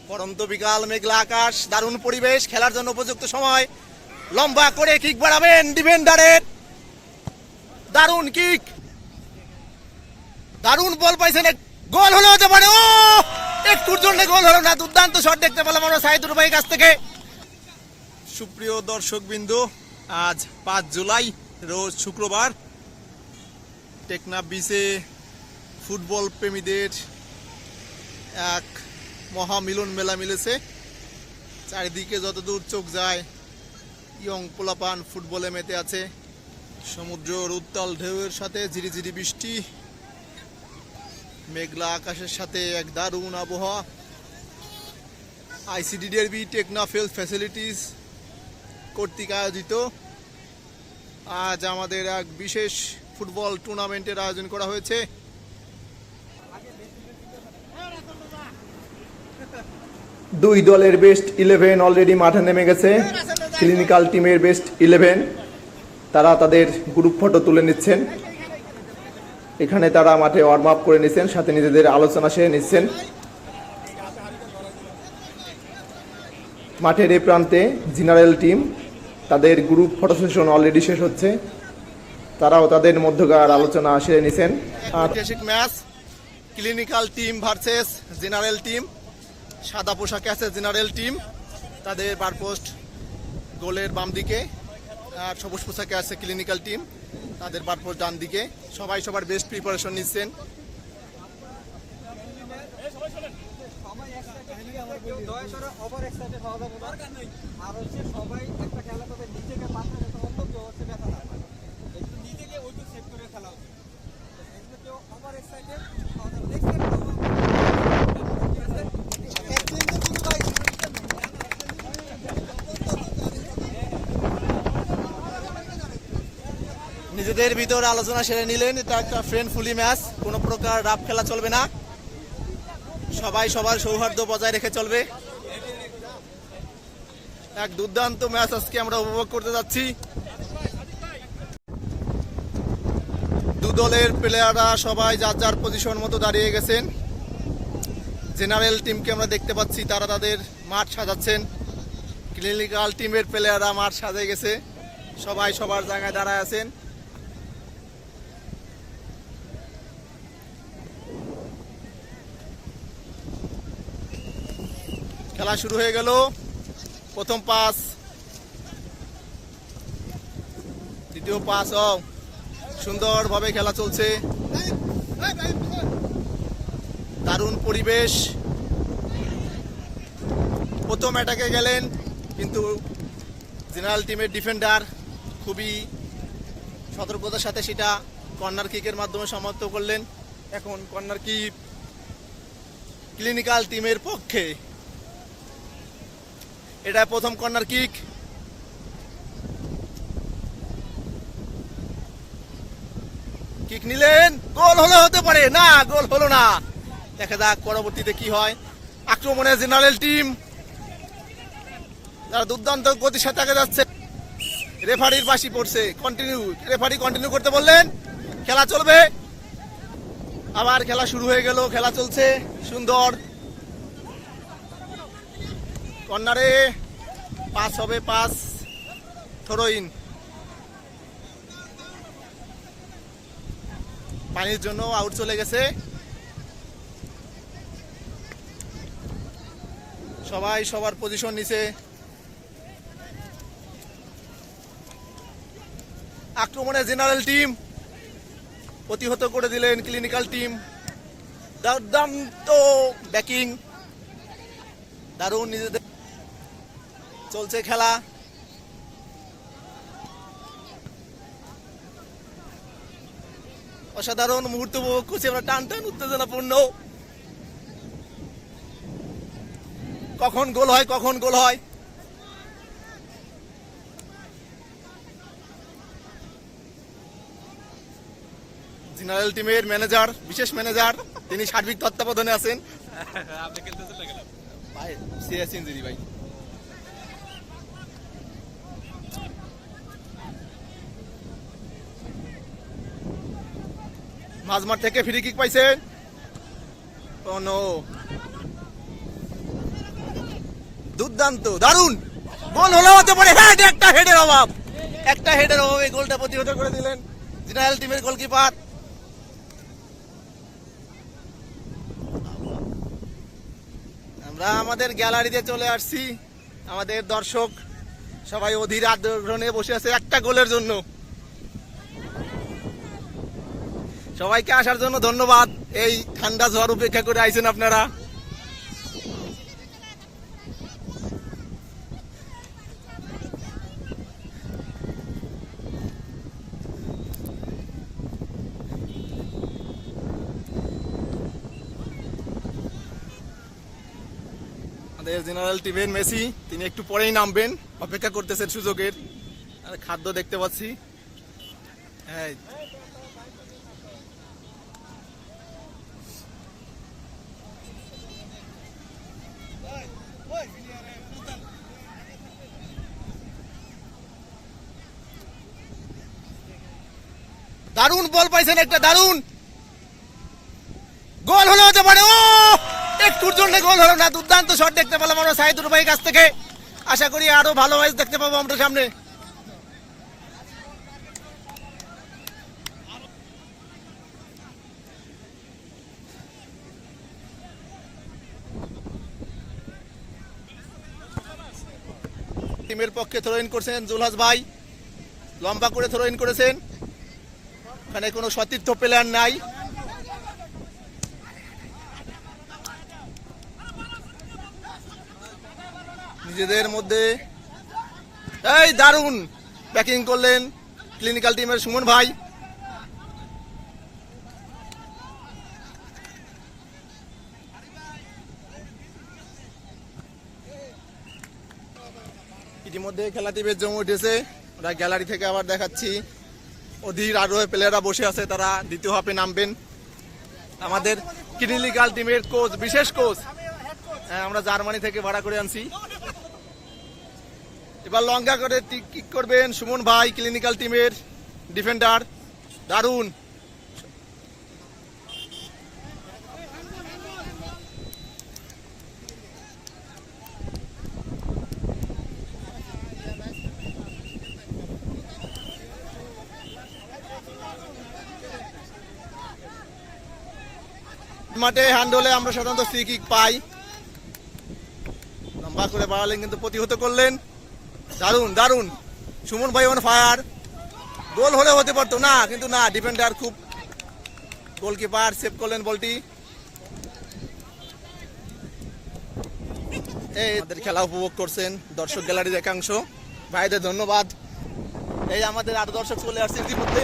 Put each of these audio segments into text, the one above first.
পরন্ত বিকাল, মেঘলা আকাশ, দারুণ পরিবেশ, খেলার জন্য উপযুক্ত সময়। লম্বা করে কিক বাড়াবেন ডিফেন্ডারের, দারুণ কিক, দারুণ বল পাইছেন, গোল হলে হতে পারে। ও একটুর জন্য গোল হলো না, দুর্দান্ত শট দেখতে পেলাম আমরা সাইদুর ভাইয়ের কাছ থেকে। সুপ্রিয় দর্শক বিন্দু, আজ 5 জুলাই রোজ শুক্রবার, টেকনাফ বিচে ফুটবল প্রেমীদের এক মহামিলন মেলা মিলেছে। চারিদিকে যতদূর চোখ যায় ইয়ং পোলাপান ফুটবলে মেতে আছে। সমুদ্রের উত্তাল ঢেউয়ের সাথে ঝিরিঝিরি বৃষ্টি, মেঘলা আকাশের সাথে এক দারুণ আবহাওয়া। আইসিডিডিআরবি টেকনাফ হেলথ ফ্যাসিলিটিস কর্তৃক আয়োজিত আজ আমাদের এক বিশেষ ফুটবল টুর্নামেন্টের আয়োজন করা হয়েছে। দুই দলের বেস্ট 11 অলরেডি মাঠে নেমে গেছে। ক্লিনিক্যাল টিমের বেস্ট 11 তারা তাদের গ্রুপ ফটো তুলে নিচ্ছেন। এখানে তারা মাঠে ওয়ার্ম আপ করে নিচ্ছেন, সাথে নিজেদের আলোচনা সেরে নিচ্ছেন। মাঠের এই প্রান্তে জেনারেল টিম, তাদের গ্রুপ ফটো সেশন অলরেডি শেষ হচ্ছে, তারাও তাদের মধ্যকার আলোচনা সেরে নিচ্ছেন। ঐতিহাসিক match, clinical team versus general team. সাদা পোশাকে আছে জেনারেল টিম, তাদের বারপোস্ট গোলের বাম দিকে, আর সবুজ পোশাকে আছে ক্লিনিক্যাল টিম, তাদের বারপোস্ট ডান দিকে। সবাই সবার বেস্ট প্রিপারেশন নিচ্ছেন। নিজেদের ভিতর আলোচনা সেরে নিলেন। এটা একটা ফ্রেন্ডফুলি ম্যাচ, কোনো প্রকার রাফ খেলা চলবে না, সবাই সবার সৌহার্দ্য বজায় রেখে চলবে। এক দুর্দান্ত ম্যাচ আজকে আমরা উপভোগ করতে যাচ্ছি। দু দলের প্লেয়াররা সবাই যার যার পজিশন মতো দাঁড়িয়ে গেছেন। জেনারেল টিমকে আমরা দেখতে পাচ্ছি, তারা তাদের মাঠ সাজাচ্ছেন। ক্লিনিক্যাল টিমের প্লেয়াররা মাঠ সাজিয়ে গেছে, সবাই সবার জায়গায় দাঁড়ায় আছেন। খেলা শুরু হয়ে গেল। প্রথম পাস, দ্বিতীয় পাস, সুন্দরভাবে খেলা চলছে, দারুণ পরিবেশ। প্রথম অ্যাটাকে গেলেন, কিন্তু জেনারেল টিমের ডিফেন্ডার খুবই সতর্কতার সাথে সেটা কর্নার কিকের মাধ্যমে সমাপ্ত করলেন। এখন কর্নার কিক ক্লিনিক্যাল টিমের পক্ষে। এটা প্রথম কর্নার কিক, কিক নিলেন, গোল হলে হতে পারে, না গোল হলো না। দেখা যাক পরবর্তীতে কি হয়। আক্রমণে জেনারেল টিম, যারা দুর্দান্ত গতির সাথে আগে যাচ্ছে। রেফারির বাঁশি পড়ছে, কন্টিনিউ, রেফারি কন্টিনিউ করতে বললেন। খেলা চলবে, আবার খেলা শুরু হয়ে গেল, খেলা চলছে সুন্দর। কর্নারে পাস হবে, পাস থ্রোইন। পানির জন্য আউট চলে গেছে। সবাই সবার পজিশন নিছে। আক্রমণে জেনারেল টিম, প্রতিহত করে দিলেন ক্লিনিক্যাল টিম। দুর্দান্ত ব্যাকিং, দারুণ নিজেদের চলছে খেলা। অসাধারণ মুহূর্ত উপভোগ করছি আমরা, টান টান উত্তেজনাপূর্ণ। কখন গোল হয়, কখন গোল হয়। জেনারেল টিমের ম্যানেজার, বিশেষ ম্যানেজার, তিনি সার্বিক তত্ত্বাবধানে আছেন। ভাই সিরিয়াস ইনজুরি ভাই। মাঝমাঠ থেকে ফ্রি কিক পাইছেন। ও নো, দুর্দান্ত, দারুণ গোল হলেও হতে পারে। হেড, একটা হেডের অভাব, একটা হেডের অভাবে গোলটা প্রতিহত করে দিলেন জেনারেল টিমের গোলকিপার। আমরা আমাদের গ্যালারিতে চলে আসছি, আমাদের দর্শক সবাই অধীর আগ্রহে বসে আছে একটা গোলের জন্য। সবাইকে আসার জন্য ধন্যবাদ। এই ঠান্ডা ঝড় উপেক্ষা করে আইছেন আপনারা। আমাদের জেনারেল টিমের মেসি, তিনি একটু পরেই নামবেন, অপেক্ষা করতেছেন সুযোগের। আর খাদ্য দেখতে পাচ্ছি। হ্যাঁ, দারুণ বল পাইছেন, একটা দারুণ গোল হলে হতে পারে। ও একটুর জন্য গোল হলো না, দুর্দান্ত শট দেখতে পেলাম আমরা সাইদুর ভাইয়ের কাছ থেকে। আশা করি আরো ভালো ম্যাচ দেখতে পাবো আমরা সামনে। টিমের পক্ষে থ্রো ইন করছেন জুলহাস ভাই, লম্বা করে থ্রো ইন করেছেন। ওখানে কোনো সতীর্থ প্লেয়ার নাই। নিজেদের মধ্যে এই দারুণ ব্যাটিং করলেন ক্লিনিক্যাল টিমের সুমন ভাই। ইতিমধ্যে খেলাটি বেশ জমে উঠেছে। ওরা গ্যালারি থেকে আবার দেখাচ্ছি অধীর আগ্রহে প্লেয়াররা বসে আছে, তারা দ্বিতীয় হাফে নামবেন। আমাদের ক্লিনিক্যাল টিমের কোচ, বিশেষ কোচ, আমরা জার্মানি থেকে ভাড়া করে আনছি। এবার লঙ্কা করে কিক করবেন সুমন ভাই, ক্লিনিক্যাল টিমের ডিফেন্ডার, দারুণ। মাঠে হ্যান্ড হলে আমরা সাধারণত ফ্রি কিক পাই, লম্বা করে বাড়ালেন কিন্তু প্রতিহত করলেন। দারুণ দারুণ, সুমন ভাই অন ফায়ার। গোল হলে হতে পারতো না, কিন্তু না, ডিফেন্ডার খুব, গোলকিপার সেভ করলেন বলটি। এই আমাদের খেলা উপভোগ করছেন দর্শক গ্যালারির একাংশ, ভাইদের ধন্যবাদ। এই আমাদের আরো দর্শক চলে আসছে ইতিমধ্যে,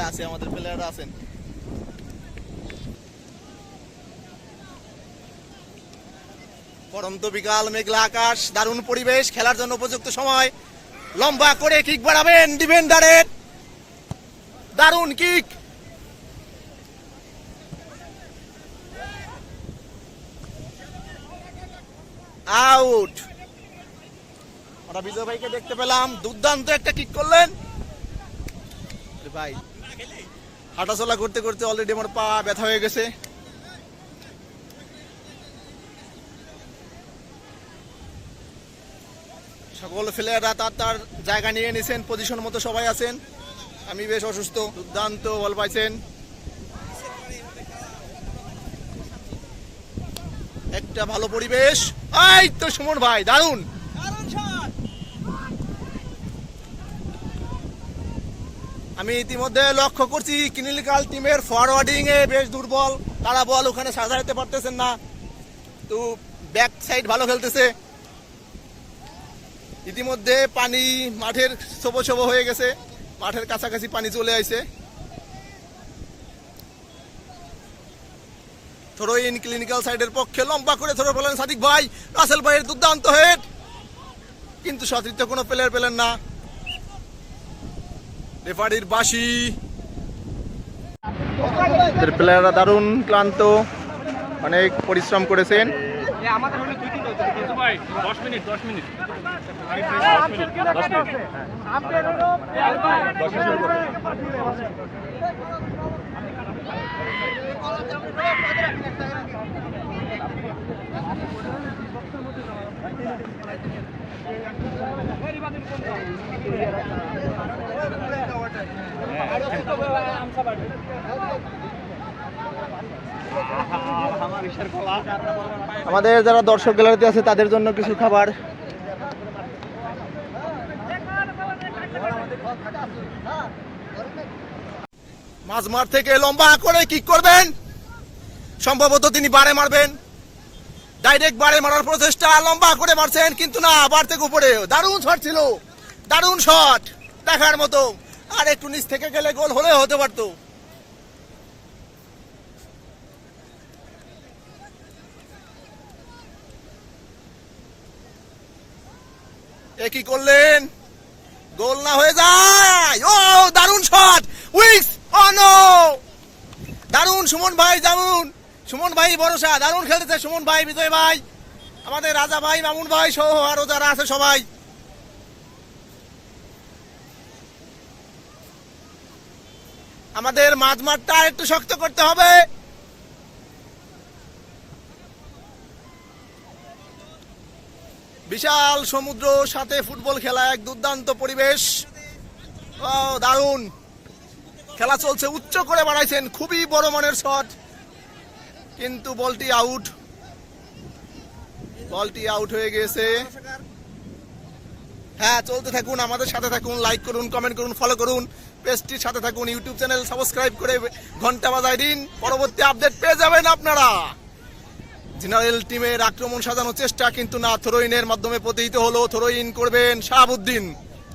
আছে আমাদের প্লেয়াররা আছেন। পরন্ত বিকাল, মেঘলা আকাশ, দারুণ পরিবেশ, খেলার জন্য উপযুক্ত সময়। লম্বা করে কিক বাড়াবেন ডিফেন্ডারের, দারুণ কিক। আউট। আমরা বিজয় ভাইকে দেখতে পেলাম, দুর্দান্ত একটা কিক করলেন ভাই। হাঁটাচলা করতে করতে অলরেডি আমার পা ব্যথা হয়ে গেছে। সকল প্লেয়াররা তার তার জায়গা নিয়ে নিছেন, পজিশন মতো সবাই আছেন। আমি বেশ অসুস্থ। দুর্দান্ত বল পাইছেন, একটা ভালো পরিবেশ। এই তো সুমন ভাই, দারুণ। আমি ইতিমধ্যে লক্ষ্য করছি ক্লিনিক্যাল টিমের ফরওয়ার্ডিং এ বেশ দুর্বল, তারা বল ওখানে সাজাতে পারতেছেন না, তো ব্যাক সাইড ভালো খেলতেছে। ইতিমধ্যে পানি মাঠের ছোবো ছোবো হয়ে গেছে, মাঠের কাছাকাছি পানি চলে আসে। থ্রো ইন ক্লিনিক্যাল সাইডের পক্ষে, লম্বা করে থ্রো পেলেন সাদিক ভাই, রাসেল ভাইয়ের দুর্দান্ত হেড, কিন্তু সতীর্থ কোনো প্লেয়ার পেলেন না। রেফারির বাঁশি। প্লেয়াররা দারুণ ক্লান্ত, অনেক পরিশ্রম করেছেন। আমাদের হলো 2-3 কিন্তু ভাই 10 মিনিট 10 মিনিট আমাদের হলো 10 শুরু করতে। আমাদের যারা দর্শক গ্যালারিতে আছে তাদের জন্য কিছু খাবার। মাঝমাঠ থেকে লম্বা করে কিক করবেন, সম্ভবত তিনি বারে মারবেন, ডাইরেক্ট বারে মারার প্রচেষ্টা, লম্বা করে মারছেন কিন্তু না, বার থেকে উপরে। দারুণ শট ছিল, দারুণ শট, দেখার মতো। আর একটু নিচ থেকে গেলে গোল হলে হতে পারতো। কি করলেন, গোল না হয়ে যায়। ও দারুণ শট, উইংস, ও নো, দারুণ সুমন ভাই, দারুণ সুমন ভাই, ভরসা, দারুণ খেলতেছে সুমন ভাই, বিজয় ভাই, আমাদের রাজা ভাই, মামুন ভাই সহ আরো যারা আছে সবাই। আমাদের মাঝমাঠটা একটু শক্ত করতে হবে। বিশাল সমুদ্র, সাথে ফুটবল খেলা, এক দুর্দান্ত পরিবেশ। ও দারুণ খেলা চলছে, উচ্চ করে বাড়াইছেন, খুবই বড় মানের শট, কিন্তু বলটি আউট, বলটি আউট হয়ে গেছে। হ্যাঁ, চলতে থাকুন, আমাদের সাথে থাকুন, লাইক করুন, কমেন্ট করুন, ফলো করুন, পেজটির সাথে থাকুন, ইউটিউব চ্যানেল সাবস্ক্রাইব করে ঘন্টা বাজায় দিন, পরবর্তী আপডেট পেয়ে যাবেন আপনারা। জেনারেল টিমের আক্রমণ সাজানোর চেষ্টা, কিন্তু না, থ্রোইনের মাধ্যমে প্রতিহিত হলো। থ্রোইন করবেন শাহাবুদ্দিন,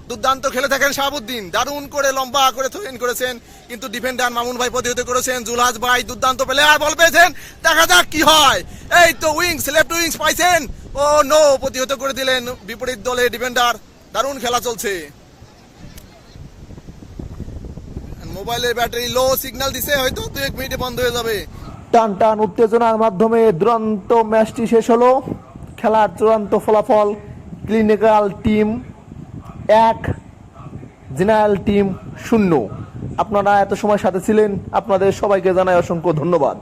দুর্দান্ত খেলে থাকেন শাহাবুদ্দিন, দারুণ করে লম্বা করে থ্রোইন করেছেন, কিন্তু ডিফেন্ডার মামুন ভাই প্রতিহত করেছেন। জুলহাস ভাই দুর্দান্ত প্লেয়ার, বল পেয়েছেন, দেখা যাক কি হয়। এই তো উইংস, লেফট উইংস পাইছেন, ও নো, প্রতিহত করে দিলেন বিপরীত দলে ডিফেন্ডার। দারুণ খেলা চলছে। মোবাইলের ব্যাটারি লো, সিগন্যাল দিছে, হয়তো 2-1 মিনিটে বন্ধ হয়ে যাবে। টান টান উত্তেজনার মাধ্যমে দুরন্ত ম্যাচটি শেষ হলো। খেলার চূড়ান্ত ফলাফল, ক্লিনিক্যাল টিম 1, জেনারেল টিম 0। আপনারা এত সময় সাথে ছিলেন, আপনাদের সবাইকে জানাই অসংখ্য ধন্যবাদ।